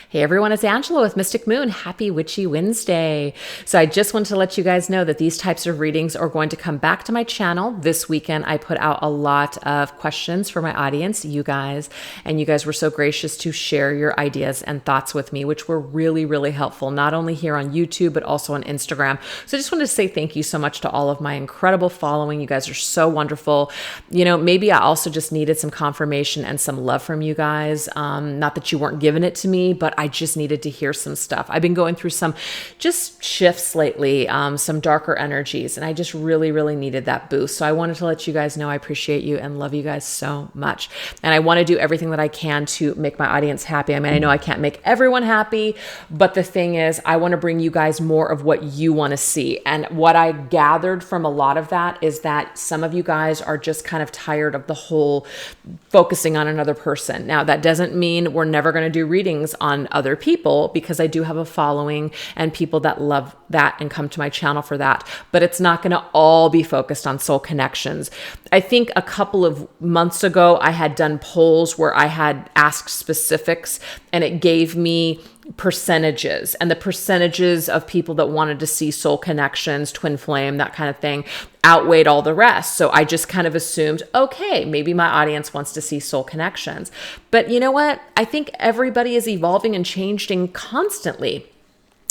Hey everyone, it's Angela with Mystic Moon. Happy Witchy Wednesday. So I just wanted to let you guys know that these types of readings are going to come back to my channel. This weekend I put out a lot of questions for my audience, you guys, and you guys were so gracious to share your ideas and thoughts with me, which were really, really helpful, not only here on YouTube, but also on Instagram. So I just wanted to say thank you so much to all of my incredible following. You guys are so wonderful. You know, maybe I also just needed some confirmation and some love from you guys. Not that you weren't giving it to me, but I just needed to hear some stuff. I've been going through some just shifts lately, some darker energies, and I just really, really needed that boost. So I wanted to let you guys know I appreciate you and love you guys so much. And I want to do everything that I can to make my audience happy. I mean, I know I can't make everyone happy, but the thing is, I want to bring you guys more of what you want to see. And what I gathered from a lot of that is that some of you guys are just kind of tired of the whole focusing on another person. Now, that doesn't mean we're never going to do readings on other people, because I do have a following and people that love that and come to my channel for that, but it's not going to all be focused on soul connections. I think a couple of months ago, I had done polls where I had asked specifics and it gave me percentages, and the percentages of people that wanted to see soul connections, twin flame, that kind of thing, outweighed all the rest. So I just kind of assumed, okay, maybe my audience wants to see soul connections. But you know what? I think everybody is evolving and changing constantly.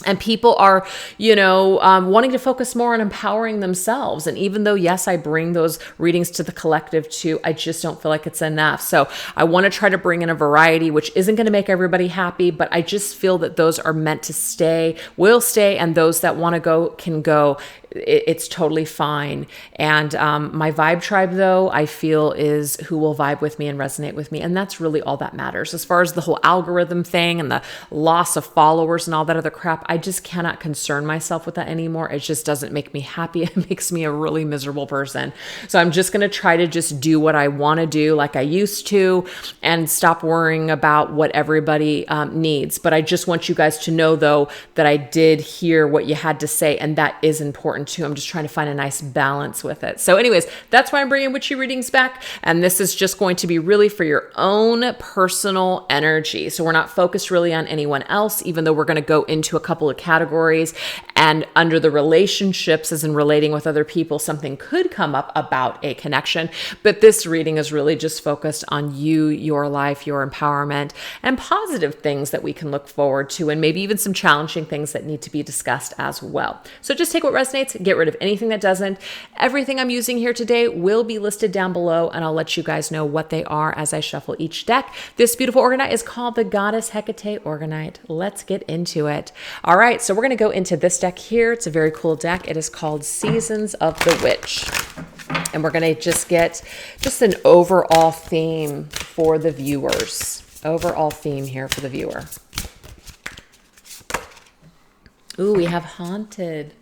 And people are, wanting to focus more on empowering themselves. And even though, yes, I bring those readings to the collective too, I just don't feel like it's enough. So I want to try to bring in a variety, which isn't going to make everybody happy, but I just feel that those are meant to stay, will stay, and those that want to go can go. It's totally fine. And my vibe tribe, though, I feel is who will vibe with me and resonate with me. And that's really all that matters. As far as the whole algorithm thing and the loss of followers and all that other crap, I just cannot concern myself with that anymore. It just doesn't make me happy. It makes me a really miserable person. So I'm just going to try to just do what I want to do like I used to and stop worrying about what everybody needs. But I just want you guys to know, though, that I did hear what you had to say, and that is important too. I'm just trying to find a nice balance with it. So anyways, that's why I'm bringing witchy readings back. And this is just going to be really for your own personal energy. So we're not focused really on anyone else, even though we're going to go into a couple of categories. And under the relationships, as in relating with other people, something could come up about a connection. But this reading is really just focused on you, your life, your empowerment, and positive things that we can look forward to, and maybe even some challenging things that need to be discussed as well. So just take what resonates, get rid of anything that doesn't. Everything I'm using here today will be listed down below, and I'll let you guys know what they are as I shuffle each deck. This beautiful Orgonite is called the Goddess Hecate Orgonite. Let's get into it. All right, so we're going to go into this deck here. It's a very cool deck. It is called Seasons of the Witch. And we're going to just get just an overall theme for the viewers. Overall theme here for the viewer. Ooh, we have haunted.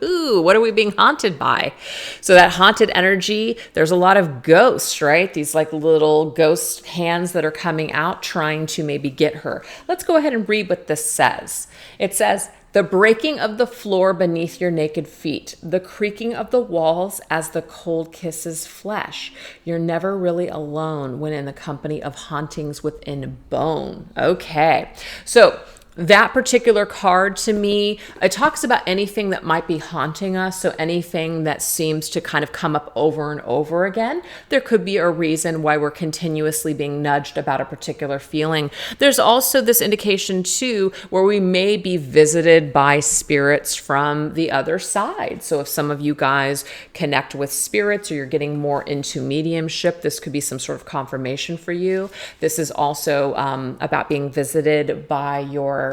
Ooh, what are we being haunted by? So that haunted energy, there's a lot of ghosts, right? These like little ghost hands that are coming out trying to maybe get her. Let's go ahead and read what this says. It says, the breaking of the floor beneath your naked feet, the creaking of the walls as the cold kisses flesh. You're never really alone when in the company of hauntings within bone. Okay, so that particular card to me, it talks about anything that might be haunting us. So anything that seems to kind of come up over and over again. There could be a reason why we're continuously being nudged about a particular feeling. There's also this indication too, where we may be visited by spirits from the other side. So if some of you guys connect with spirits or you're getting more into mediumship, this could be some sort of confirmation for you. This is also about being visited by your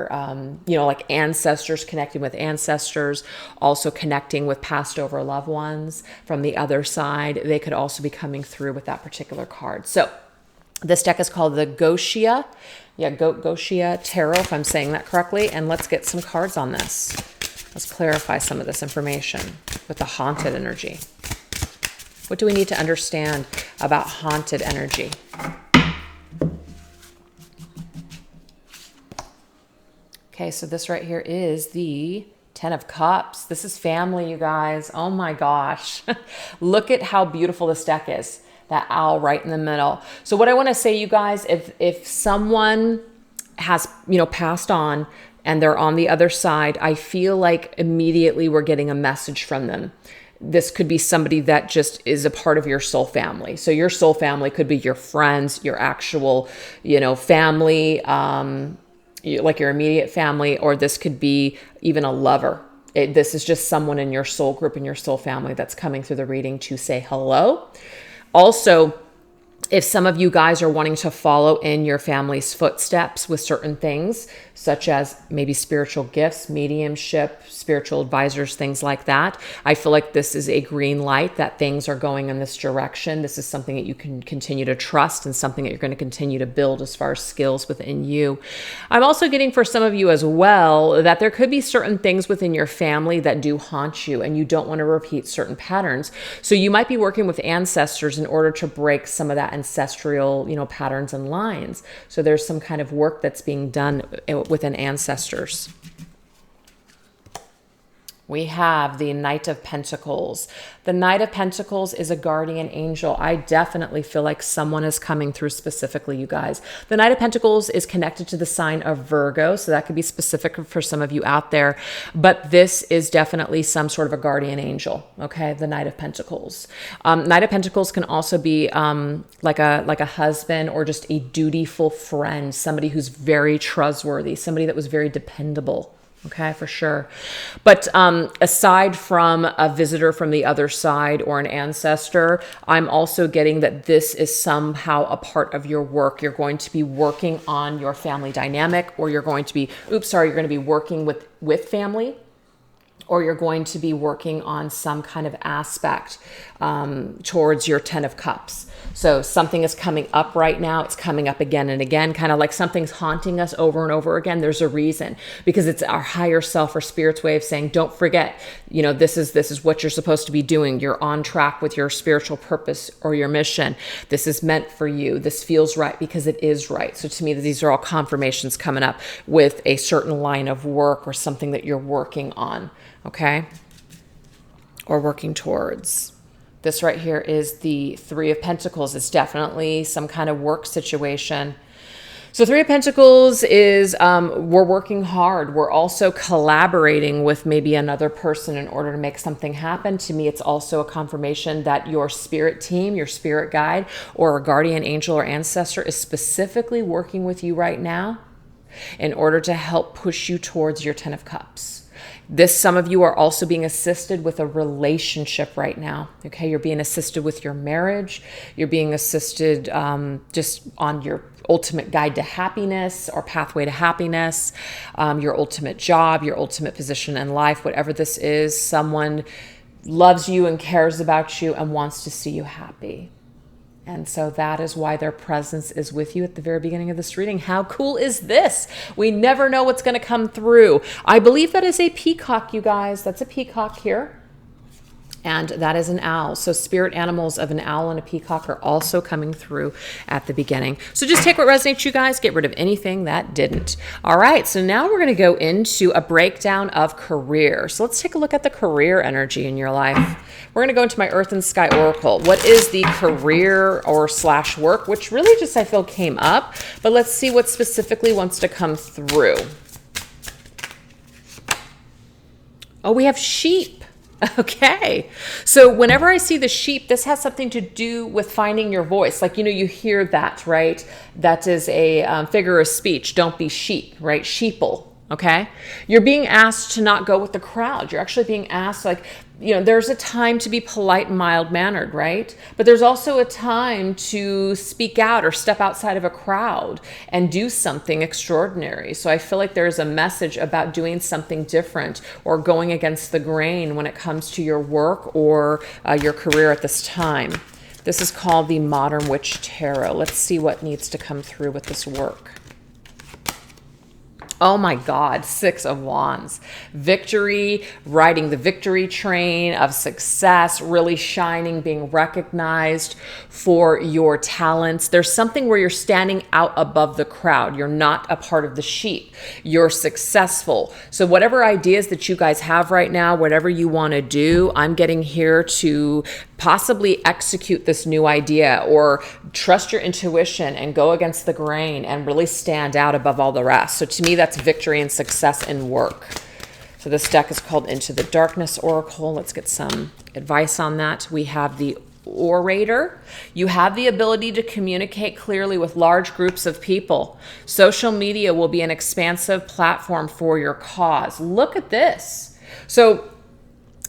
like ancestors, connecting with ancestors, also connecting with passed over loved ones from the other side. They could also be coming through with that particular card. So this deck is called the Goetia. Goetia Tarot, if I'm saying that correctly. And let's get some cards on this. Let's clarify some of this information with the haunted energy. What do we need to understand about haunted energy? Okay, so this right here is the Ten of Cups. This is family, you guys. Oh my gosh. Look at how beautiful this deck is. That owl right in the middle. So what I want to say, you guys, if someone has, you know, passed on and they're on the other side, I feel like immediately we're getting a message from them. This could be somebody that just is a part of your soul family. So your soul family could be your friends, your actual, you know, family, like your immediate family, or this could be even a lover. This is just someone in your soul group, in your soul family that's coming through the reading to say hello. Also, if some of you guys are wanting to follow in your family's footsteps with certain things, such as maybe spiritual gifts, mediumship, spiritual advisors, things like that, I feel like this is a green light that things are going in this direction. This is something that you can continue to trust and something that you're going to continue to build as far as skills within you. I'm also getting for some of you as well that there could be certain things within your family that do haunt you and you don't want to repeat certain patterns. So you might be working with ancestors in order to break some of that ancestral, you know, patterns and lines. So there's some kind of work that's being done within ancestors. We have the Knight of Pentacles. The Knight of Pentacles is a guardian angel. I definitely feel like someone is coming through specifically, you guys. The Knight of Pentacles is connected to the sign of Virgo, so that could be specific for some of you out there. But this is definitely some sort of a guardian angel, okay? The Knight of Pentacles. Knight of Pentacles can also be like a husband or just a dutiful friend, somebody who's very trustworthy, somebody that was very dependable. Okay, for sure. But aside from a visitor from the other side or an ancestor, I'm also getting that this is somehow a part of your work. You're going to be working on your family dynamic, or you're going to be, you're going to be working with family, or you're going to be working on some kind of aspect towards your 10 of Cups. So something is coming up right now. It's coming up again and again, kind of like something's haunting us over and over again. There's a reason, because it's our higher self or spirit's way of saying, don't forget, you know, this is what you're supposed to be doing. You're on track with your spiritual purpose or your mission. This is meant for you. This feels right because it is right. So to me, these are all confirmations coming up with a certain line of work or something that you're working on. Okay, or working towards. This right here is the Three of Pentacles. It's definitely some kind of work situation. So Three of Pentacles is we're working hard. We're also collaborating with maybe another person in order to make something happen. To me, it's also a confirmation that your spirit team, your spirit guide, or a guardian angel or ancestor is specifically working with you right now in order to help push you towards your 10 of Cups. Some of you are also being assisted with a relationship right now. Okay, you're being assisted with your marriage. You're being assisted just on your ultimate guide to happiness or pathway to happiness, your ultimate job, your ultimate position in life, whatever this is. Someone loves you and cares about you and wants to see you happy. And so that is why their presence is with you at the very beginning of this reading. How cool is this? We never know what's going to come through. I believe that is a peacock, you guys. That's a peacock here. And that is an owl. So spirit animals of an owl and a peacock are also coming through at the beginning. So just take what resonates, you guys. Get rid of anything that didn't. All right. So now we're going to go into a breakdown of career. So let's take a look at the career energy in your life. We're going to go into my Earth and Sky Oracle. What is the career or / work, which really just, I feel, came up. But let's see what specifically wants to come through. Oh, we have sheep. Okay. So whenever I see the sheep, this has something to do with finding your voice. Like, you know, you hear that, right? That is a figure of speech. Don't be sheep, right? Sheeple. Okay. You're being asked to not go with the crowd. You're actually being asked, like, you know, there's a time to be polite and mild-mannered, right? But there's also a time to speak out or step outside of a crowd and do something extraordinary. So I feel like there's a message about doing something different or going against the grain when it comes to your work or your career at this time. This is called the Modern Witch Tarot. Let's see what needs to come through with this work. Oh my God, Six of Wands. Victory, riding the victory train of success, really shining, being recognized for your talents. There's something where you're standing out above the crowd. You're not a part of the sheep. You're successful. So whatever ideas that you guys have right now, whatever you want to do, I'm getting here to possibly execute this new idea or trust your intuition and go against the grain and really stand out above all the rest. So to me, that's victory and success in work. So this deck is called Into the Darkness Oracle. Let's get some advice on that. We have the Orator. You have the ability to communicate clearly with large groups of people. Social media will be an expansive platform for your cause. Look at this. So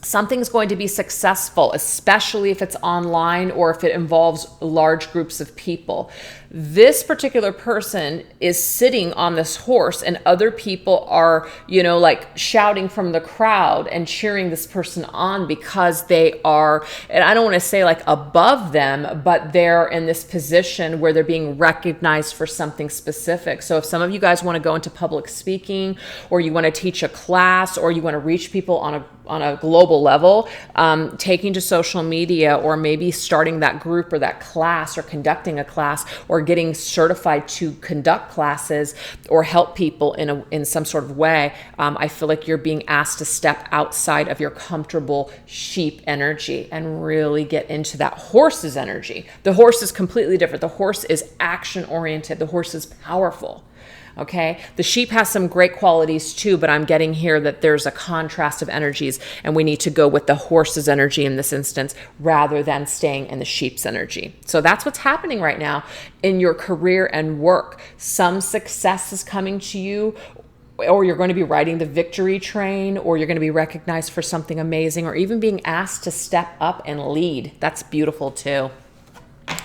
something's going to be successful, especially if it's online or if it involves large groups of people. This particular person is sitting on this horse and other people are, you know, like shouting from the crowd and cheering this person on because they are, and I don't want to say like above them, but they're in this position where they're being recognized for something specific. So if some of you guys want to go into public speaking, or you want to teach a class, or you want to reach people on a global level, taking to social media, or maybe starting that group or that class, or conducting a class, or getting certified to conduct classes or help people in some sort of way, I feel like you're being asked to step outside of your comfortable sheep energy and really get into that horse's energy. The horse is completely different. The horse is action oriented. The horse is powerful. Okay, the sheep has some great qualities too, but I'm getting here that there's a contrast of energies and we need to go with the horse's energy in this instance rather than staying in the sheep's energy. So that's what's happening right now in your career and work. Some success is coming to you, or you're going to be riding the victory train, or you're going to be recognized for something amazing, or even being asked to step up and lead. That's beautiful too.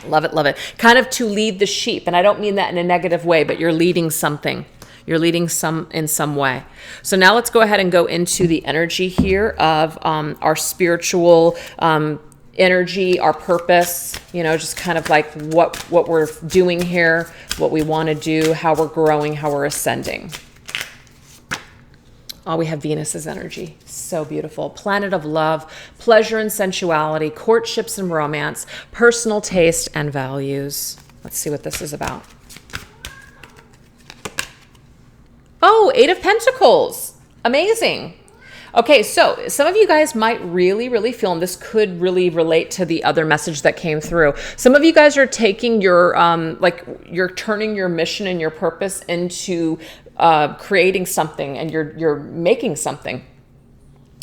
Love it, love it. Kind of to lead the sheep. And I don't mean that in a negative way, but you're leading something. You're leading in some way. So now let's go ahead and go into the energy here of our spiritual energy, our purpose, you know, just kind of like what we're doing here, what we want to do, how we're growing, how we're ascending. Oh, we have Venus's energy. So beautiful. Planet of love, pleasure and sensuality, courtships and romance, personal taste and values. Let's see what this is about. Oh, Eight of Pentacles. Amazing. Okay, so some of you guys might really feel, and this could really relate to the other message that came through. Some of you guys are taking your, you're turning your mission and your purpose into creating something, and you're making something.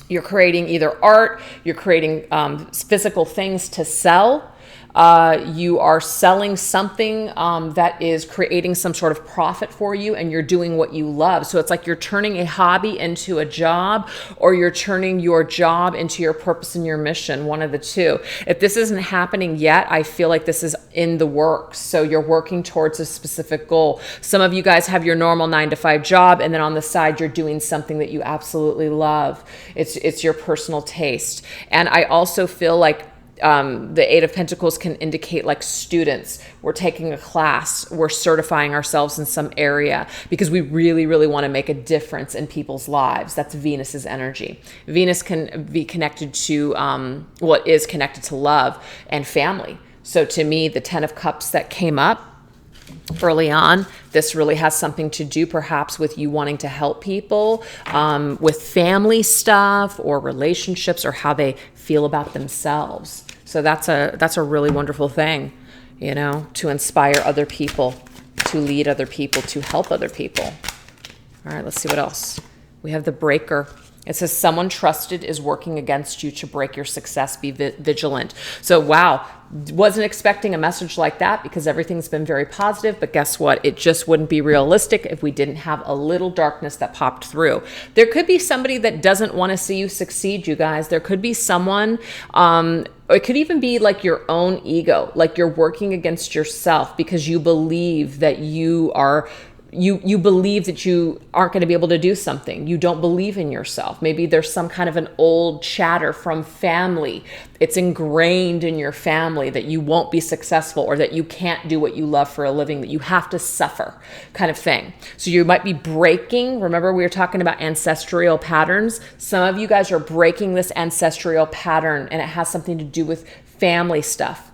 You're creating either art, you're creating physical things to sell. You are selling something that is creating some sort of profit for you, and you're doing what you love. So it's like you're turning a hobby into a job, or you're turning your job into your purpose and your mission, one of the two. If this isn't happening yet, I feel like this is in the works. So you're working towards a specific goal. Some of you guys have your normal 9-to-5 job, and then on the side, you're doing something that you absolutely love. It's your personal taste. And I also feel like the Eight of Pentacles can indicate like students. We're taking a class, we're certifying ourselves in some area because we really want to make a difference in people's lives. That's Venus's energy. Venus can be connected to, it is connected to love and family. So to me, the 10 of Cups that came up early on, this really has something to do perhaps with you wanting to help people with family stuff or relationships or how they feel about themselves. So that's a really wonderful thing, you know, to inspire other people, to lead other people, to help other people. All right, let's see what else. We have the Breaker. It says someone trusted is working against you to break your success. Be vigilant. So, wow, wasn't expecting a message like that because everything's been very positive. But guess what? It just wouldn't be realistic if we didn't have a little darkness that popped through. There could be somebody that doesn't want to see you succeed, you guys. There could be someone, it could even be like your own ego, like you're working against yourself because you believe that you are you believe that you aren't going to be able to do something. You don't believe in yourself. Maybe there's some kind of an old chatter from family. It's ingrained in your family that you won't be successful, or that you can't do what you love for a living, that you have to suffer, kind of thing. So you might be breaking. Remember, we were talking about ancestral patterns. Some of you guys are breaking this ancestral pattern, and it has something to do with family stuff.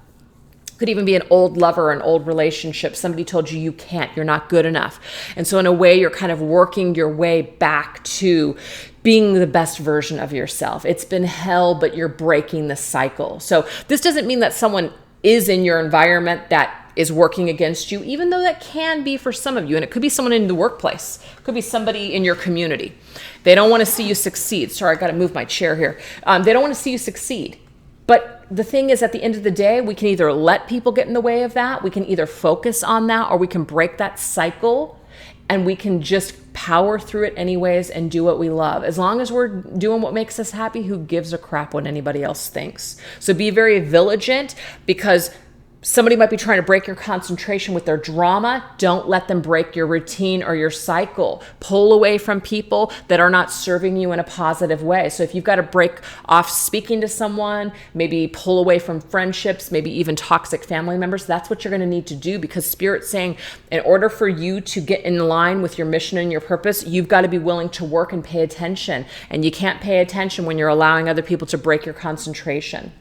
Could even be an old lover, an old relationship. Somebody told you can't, you're not good enough. And so in a way, you're kind of working your way back to being the best version of yourself. It's been hell, but you're breaking the cycle. So this doesn't mean that someone is in your environment that is working against you, even though that can be for some of you. And it could be someone in the workplace. It could be somebody in your community. They don't want to see you succeed. Sorry, I got to move my chair here. They don't want to see you succeed. But the thing is, at the end of the day, we can either let people get in the way of that, we can either focus on that, or we can break that cycle, and we can just power through it anyways and do what we love. As long as we're doing what makes us happy, who gives a crap what anybody else thinks? So be very vigilant, because somebody might be trying to break your concentration with their drama. Don't let them break your routine or your cycle. Pull away from people that are not serving you in a positive way. So if you've got to break off speaking to someone, maybe pull away from friendships, maybe even toxic family members, that's what you're going to need to do, because Spirit's saying in order for you to get in line with your mission and your purpose, you've got to be willing to work and pay attention. And you can't pay attention when you're allowing other people to break your concentration.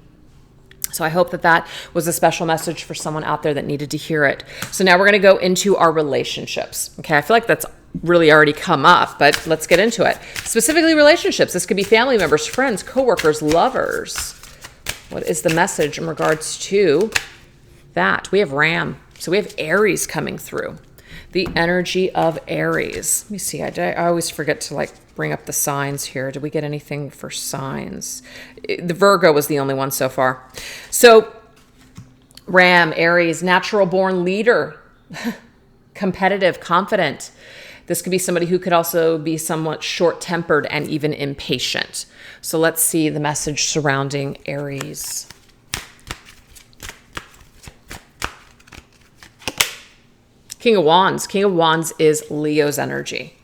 So I hope that that was a special message for someone out there that needed to hear it. So now we're going to go into our relationships. Okay, I feel like that's really already come up, but let's get into it. Specifically relationships. This could be family members, friends, coworkers, lovers. What is the message in regards to that? We have Ram. So we have Aries coming through. The energy of Aries. Let me see. I always forget to bring up the signs here. Did we get anything for signs? The Virgo was the only one so far. So Ram, Aries, natural born leader, competitive, confident. This could be somebody who could also be somewhat short-tempered and even impatient. So let's see the message surrounding Aries. King of Wands. King of Wands is Leo's energy.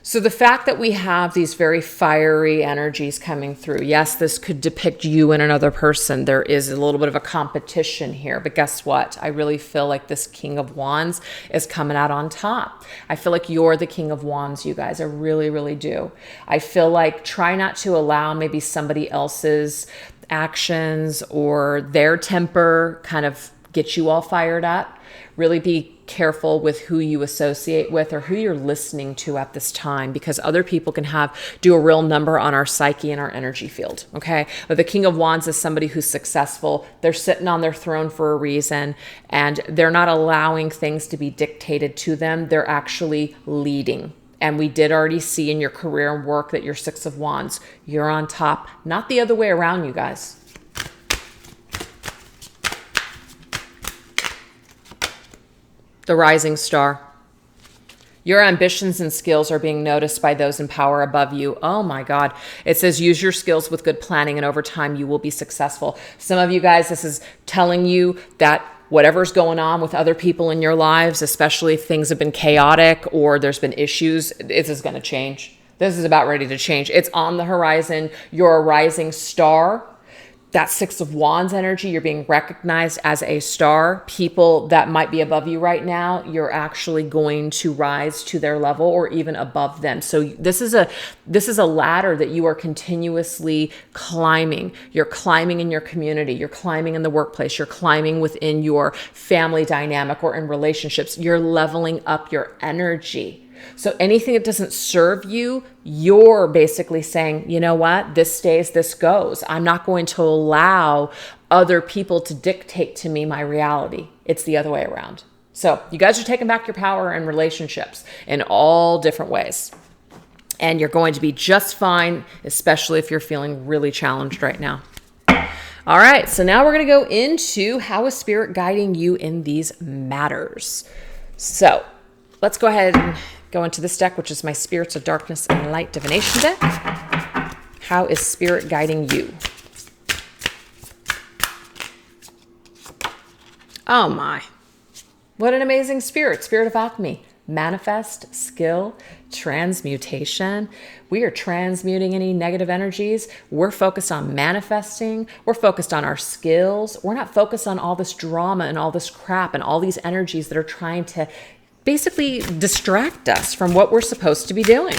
So the fact that we have these very fiery energies coming through, yes, this could depict you and another person. There is a little bit of a competition here, but guess what? I really feel like this King of Wands is coming out on top. I feel like you're the King of Wands, you guys. I really, really do. I feel like try not to allow maybe somebody else's actions or their temper kind of get you all fired up. Really be careful with who you associate with or who you're listening to at this time, because other people can do a real number on our psyche and our energy field. Okay. But the King of Wands is somebody who's successful. They're sitting on their throne for a reason, and they're not allowing things to be dictated to them. They're actually leading. And we did already see in your career and work that you're Six of Wands. You're on top, not the other way around, you guys. The rising star. Your ambitions and skills are being noticed by those in power above you. Oh my God. It says use your skills with good planning, and over time you will be successful. Some of you guys, this is telling you that whatever's going on with other people in your lives, especially if things have been chaotic or there's been issues, this is going to change. This is about ready to change. It's on the horizon. You're a rising star. That Six of Wands energy, you're being recognized as a star. People that might be above you right now, you're actually going to rise to their level or even above them. So this is a ladder that you are continuously climbing. You're climbing in your community. You're climbing in the workplace. You're climbing within your family dynamic or in relationships. You're leveling up your energy. So anything that doesn't serve you, you're basically saying, you know what, this stays, this goes. I'm not going to allow other people to dictate to me my reality. It's the other way around. So you guys are taking back your power in relationships in all different ways. And you're going to be just fine, especially if you're feeling really challenged right now. All right, so now we're going to go into how is Spirit guiding you in these matters. So let's go ahead and go into this deck, which is my Spirits of Darkness and Light Divination deck. How is Spirit guiding you? Oh my. What an amazing spirit. Spirit of alchemy. manifest, skill, transmutation. We are transmuting any negative energies. We're focused on manifesting. We're focused on our skills. We're not focused on all this drama and all this crap and all these energies that are trying to basically distract us from what we're supposed to be doing.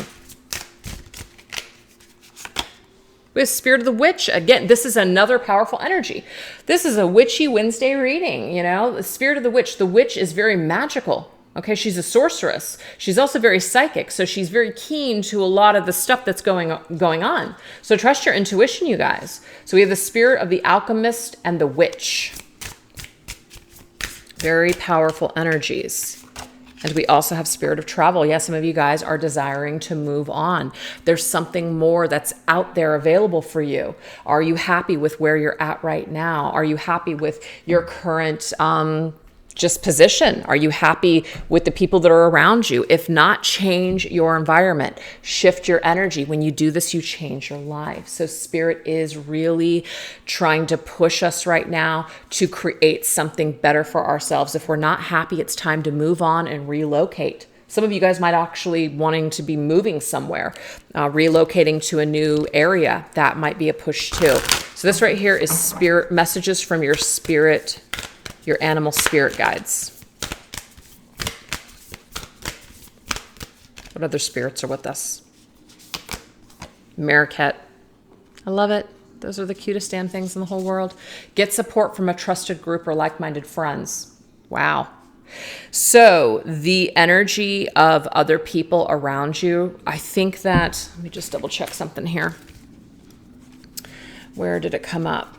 With Spirit of the Witch, again, this is another powerful energy. This is a Witchy Wednesday reading, you know. The Spirit of the Witch. The witch is very magical. Okay, she's a sorceress. She's also very psychic, so she's very keen to a lot of the stuff that's going on. So trust your intuition, you guys. So we have the Spirit of the Alchemist and the Witch. Very powerful energies. And we also have Spirit of Travel. Yes, some of you guys are desiring to move on. There's something more that's out there available for you. Are you happy with where you're at right now? Are you happy with your current just position? Are you happy with the people that are around you? If not, change your environment, shift your energy. When you do this, you change your life. So Spirit is really trying to push us right now to create something better for ourselves. If we're not happy, it's time to move on and relocate. Some of you guys might actually wanting to be moving somewhere, relocating to a new area. That might be a push too. So this right here is spirit messages from your spirit, your animal spirit guides. What other spirits are with us? Maricat. I love it. Those are the cutest damn things in the whole world. Get support from a trusted group or like-minded friends. Wow. So the energy of other people around you, I think that, let me just double check something here. Where did it come up?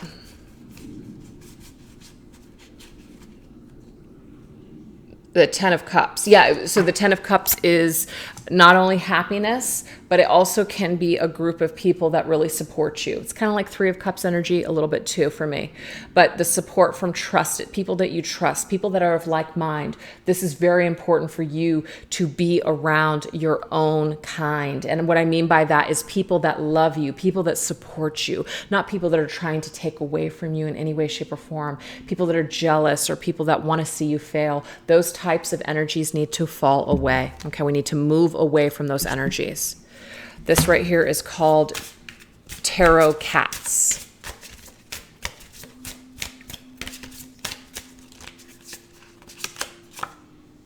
The Ten of Cups. Yeah, so the Ten of Cups is not only happiness, but it also can be a group of people that really support you. It's kind of like Three of Cups energy, a little bit too for me. But the support from trusted people that you trust, people that are of like mind. This is very important for you to be around your own kind. And what I mean by that is people that love you, people that support you, not people that are trying to take away from you in any way, shape, or form, people that are jealous or people that want to see you fail. Those types of energies need to fall away. Okay, we need to move away from those energies. This right here is called Tarot Cats.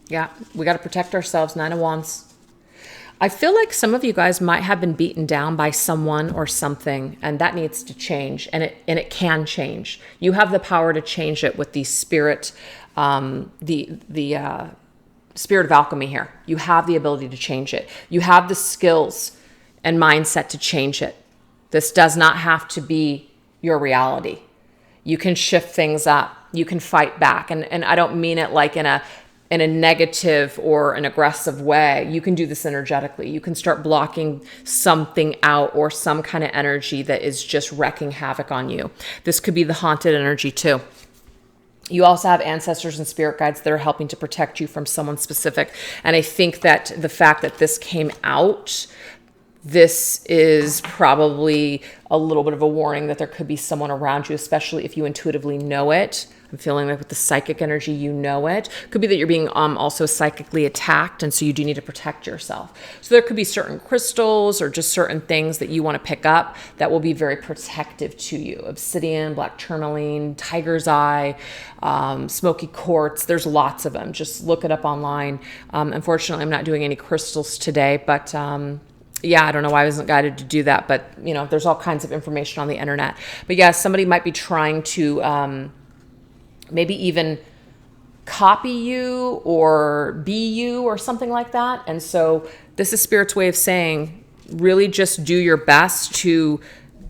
Yeah, we got to protect ourselves. Nine of Wands. I feel like some of you guys might have been beaten down by someone or something, and that needs to change, and it can change. You have the power to change it with the spirit, the spirit of alchemy here. You have the ability to change it. You have the skills and mindset to change it. This does not have to be your reality. You can shift things up. You can fight back. And I don't mean it like in a negative or an aggressive way. You can do this energetically. You can start blocking something out or some kind of energy that is just wreaking havoc on you. This could be the haunted energy too. You also have ancestors and spirit guides that are helping to protect you from someone specific. And I think that the fact that this came out, this is probably a little bit of a warning that there could be someone around you, especially if you intuitively know it. I'm feeling like with the psychic energy, you know it. Could be that you're being also psychically attacked, and so you do need to protect yourself. So there could be certain crystals or just certain things that you want to pick up that will be very protective to you. Obsidian, black tourmaline, tiger's eye, smoky quartz. There's lots of them. Just look it up online. Unfortunately, I'm not doing any crystals today, but yeah, I don't know why I wasn't guided to do that, but you know, there's all kinds of information on the internet. But yeah, somebody might be trying to maybe even copy you or be you or something like that. And so this is Spirit's way of saying, really just do your best to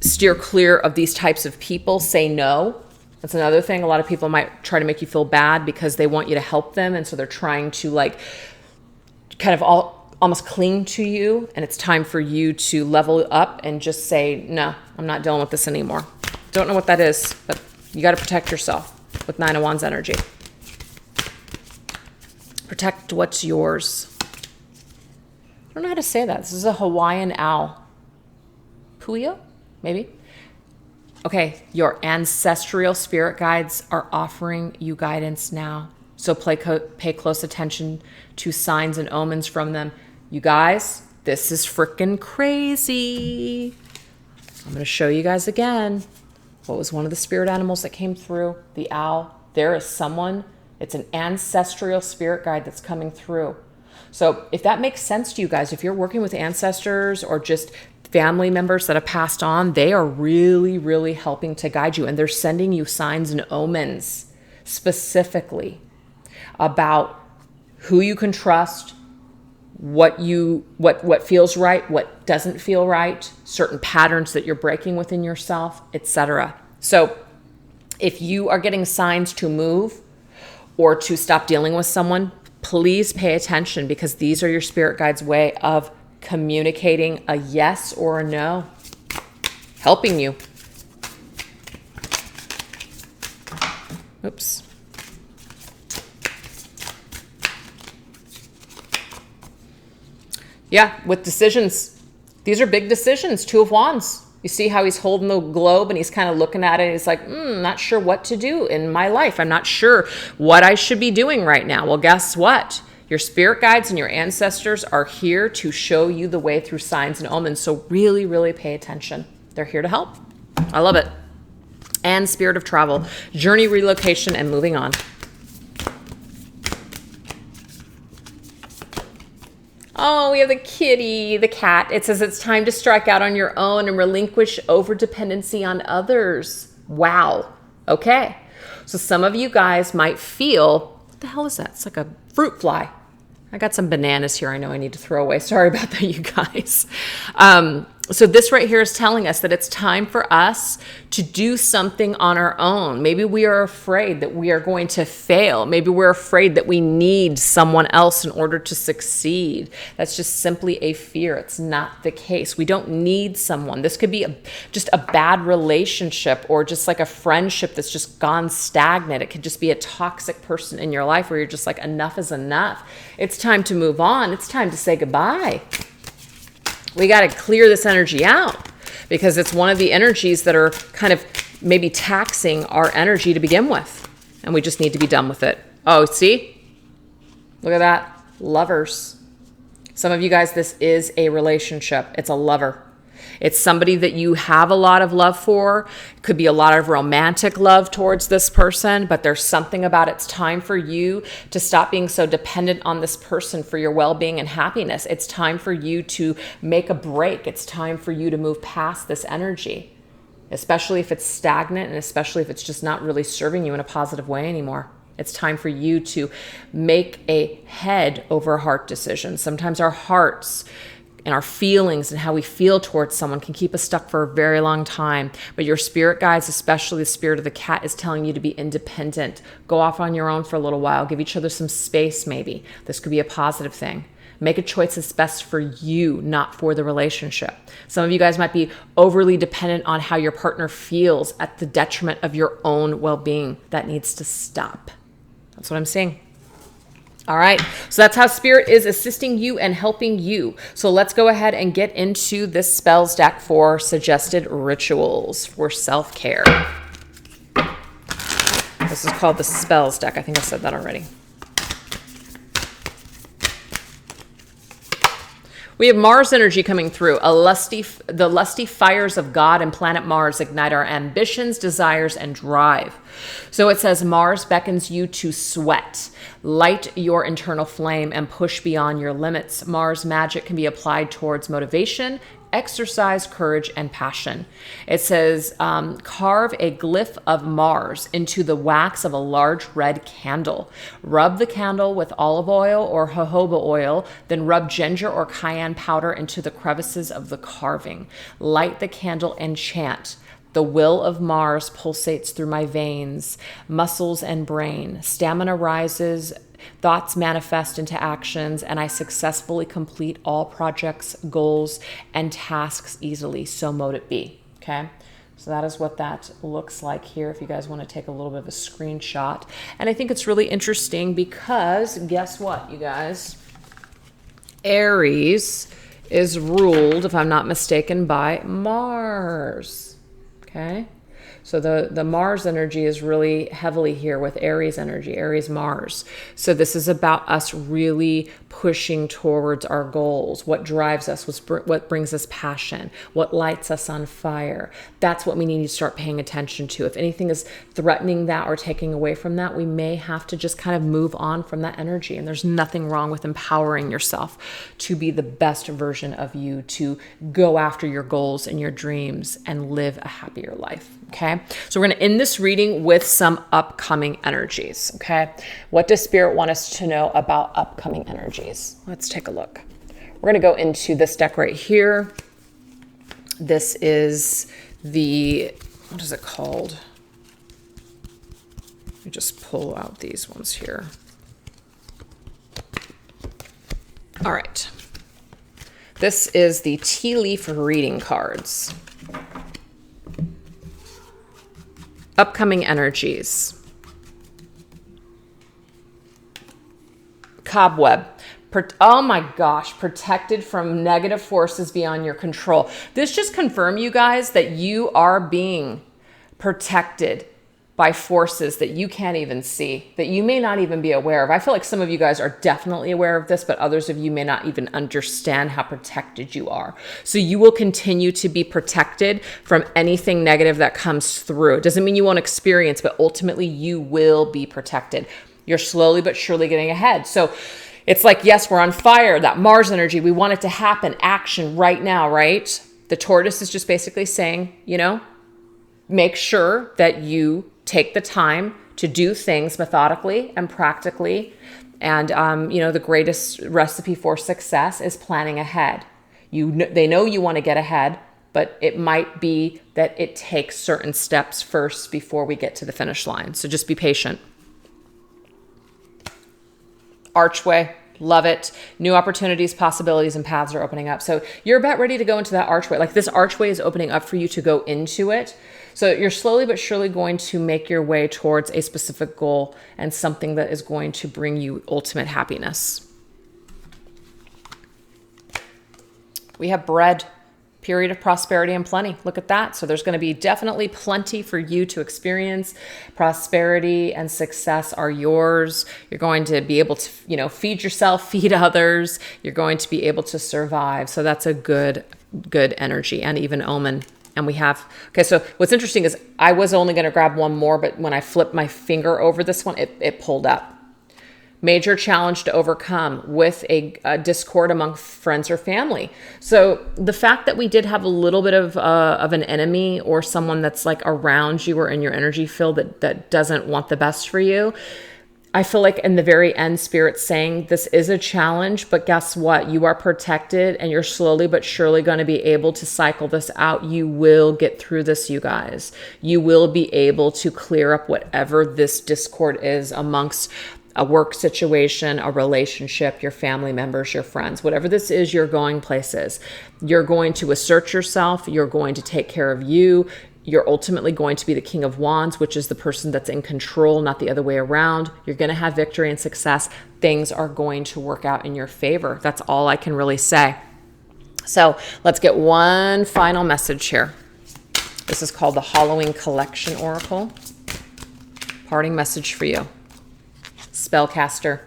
steer clear of these types of people. Say no. That's another thing. A lot of people might try to make you feel bad because they want you to help them. And so they're trying to like kind of almost cling to you, and it's time for you to level up and just say, no, I'm not dealing with this anymore. Don't know what that is, but you got to protect yourself with Nine of Wands energy. Protect what's yours. I don't know how to say that. This is a Hawaiian owl. Puyo, maybe? Okay, your ancestral spirit guides are offering you guidance now. So pay close attention to signs and omens from them. You guys, this is freaking crazy. I'm going to show you guys again. What was one of the spirit animals that came through? The owl. There is someone, it's an ancestral spirit guide that's coming through. So if that makes sense to you guys, if you're working with ancestors or just family members that have passed on, they are really, really helping to guide you. And they're sending you signs and omens specifically about who you can trust, what feels right, what doesn't feel right, certain patterns that you're breaking within yourself, etc. So if you are getting signs to move or to stop dealing with someone, please pay attention, because these are your spirit guides' way of communicating a yes or a no, helping you. Oops. Yeah, with decisions. These are big decisions. Two of Wands. You see how he's holding the globe and he's kind of looking at it and he's like, not sure what to do in my life. I'm not sure what I should be doing right now. Well, guess what? Your spirit guides and your ancestors are here to show you the way through signs and omens. So really, really pay attention. They're here to help. I love it. And spirit of travel, journey, relocation, and moving on. Oh, we have the kitty, the cat. It says it's time to strike out on your own and relinquish over dependency on others. Wow. Okay. So some of you guys might feel, what the hell is that? It's like a fruit fly. I got some bananas here I know I need to throw away. Sorry about that, you guys. So this right here is telling us that it's time for us to do something on our own. Maybe we are afraid that we are going to fail. Maybe we're afraid that we need someone else in order to succeed. That's just simply a fear. It's not the case. We don't need someone. This could be just a bad relationship or just like a friendship that's just gone stagnant. It could just be a toxic person in your life where you're just like, enough is enough. It's time to move on. It's time to say goodbye. We got to clear this energy out because it's one of the energies that are kind of maybe taxing our energy to begin with. And we just need to be done with it. Oh, see? Look at that. Lovers. Some of you guys, this is a relationship. It's a lover. It's somebody that you have a lot of love for. It could be a lot of romantic love towards this person, but there's something about it's time for you to stop being so dependent on this person for your well-being and happiness. It's time for you to make a break. It's time for you to move past this energy, especially if it's stagnant and especially if it's just not really serving you in a positive way anymore. It's time for you to make a head over heart decision. Sometimes our hearts and our feelings and how we feel towards someone can keep us stuck for a very long time. But your spirit guides, especially the spirit of the cat, is telling you to be independent. Go off on your own for a little while. Give each other some space maybe. This could be a positive thing. Make a choice that's best for you, not for the relationship. Some of you guys might be overly dependent on how your partner feels at the detriment of your own well-being. That needs to stop. That's what I'm seeing. All right, so that's how Spirit is assisting you and helping you. So let's go ahead and get into this spells deck for suggested rituals for self-care. This is called the spells deck. I think I said that already. We have Mars energy coming through. The lusty fires of God and planet Mars ignite our ambitions, desires, and drive. So it says Mars beckons you to sweat. Light your internal flame and push beyond your limits. Mars magic can be applied towards motivation, exercise, courage, and passion. It says, carve a glyph of Mars into the wax of a large red candle. Rub the candle with olive oil or jojoba oil, then rub ginger or cayenne powder into the crevices of the carving. Light the candle and chant. The will of Mars pulsates through my veins, muscles, and brain. Stamina rises, thoughts manifest into actions, and I successfully complete all projects, goals, and tasks easily. So mote it be. Okay? So that is what that looks like here if you guys want to take a little bit of a screenshot. And I think it's really interesting because guess what, you guys? Aries is ruled, if I'm not mistaken, by Mars. Okay, So the Mars energy is really heavily here with Aries energy, Aries Mars. So this is about us really pushing towards our goals, what drives us, what brings us passion, what lights us on fire. That's what we need to start paying attention to. If anything is threatening that or taking away from that, we may have to just kind of move on from that energy. And there's nothing wrong with empowering yourself to be the best version of you, to go after your goals and your dreams and live a happier life. Okay, so we're going to end this reading with some upcoming energies. Okay, what does Spirit want us to know about upcoming energies? Let's take a look. We're going to go into this deck right here. This is the, what is it called? Let me just pull out these ones here. All right. This is the tea leaf reading cards. Upcoming energies. Cobweb. Oh my gosh, protected from negative forces beyond your control. This just confirms, you guys, that you are being protected by forces that you can't even see, that you may not even be aware of. I feel like some of you guys are definitely aware of this, but others of you may not even understand how protected you are. So you will continue to be protected from anything negative that comes through. It doesn't mean you won't experience, but ultimately you will be protected. You're slowly but surely getting ahead. So it's like, yes, we're on fire, that Mars energy, we want it to happen, action right now, right? The tortoise is just basically saying, you know, make sure that you take the time to do things methodically and practically. And, you know, the greatest recipe for success is planning ahead. They know you want to get ahead, but it might be that it takes certain steps first before we get to the finish line. So just be patient. Archway. Love it. New opportunities, possibilities, and paths are opening up. So you're about ready to go into that archway. Like this archway is opening up for you to go into it. So you're slowly but surely going to make your way towards a specific goal and something that is going to bring you ultimate happiness. We have bread. Period of prosperity and plenty. Look at that. So there's going to be definitely plenty for you to experience. Prosperity and success are yours. You're going to be able to, you know, feed yourself, feed others. You're going to be able to survive. So that's a good energy and even omen. And we have, okay, so what's interesting is I was only going to grab one more, but when I flipped my finger over this one, it pulled up. Major challenge to overcome with a discord among friends or family. So the fact that we did have a little bit of an enemy or someone that's like around you or in your energy field that doesn't want the best for you, I feel like in the very end, Spirit's saying this is a challenge, but guess what? You are protected and you're slowly but surely going to be able to cycle this out. You will get through this, you guys. You will be able to clear up whatever this discord is amongst a work situation, a relationship, your family members, your friends, whatever this is, you're going places. You're going to assert yourself. You're going to take care of you. You're ultimately going to be the King of Wands, which is the person that's in control, not the other way around. You're going to have victory and success. Things are going to work out in your favor. That's all I can really say. So let's get one final message here. This is called the Halloween Collection Oracle. Parting message for you. Spellcaster.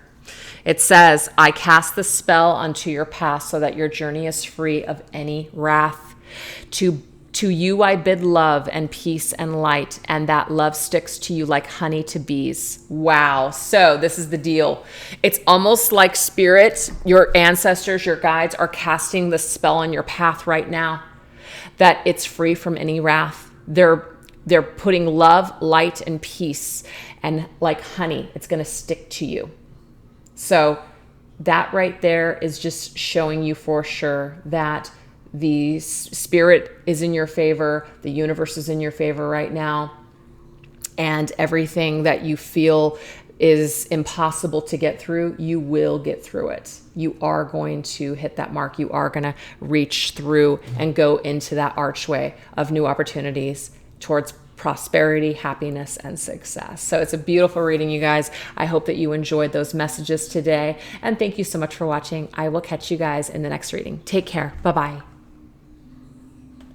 It says, I cast the spell unto your past so that your journey is free of any wrath. To you I bid love and peace and light, and that love sticks to you like honey to bees. Wow. So this is the deal. It's almost like Spirit, your ancestors, your guides are casting the spell on your path right now, that it's free from any wrath. They're putting love, light, and peace, and like honey, it's going to stick to you. So that right there is just showing you for sure that the Spirit is in your favor. The universe is in your favor right now. And everything that you feel is impossible to get through, you will get through it. You are going to hit that mark. You are going to reach through and go into that archway of new opportunities towards prosperity, happiness, and success. So it's a beautiful reading, you guys. I hope that you enjoyed those messages today. And thank you so much for watching. I will catch you guys in the next reading. Take care. Bye-bye.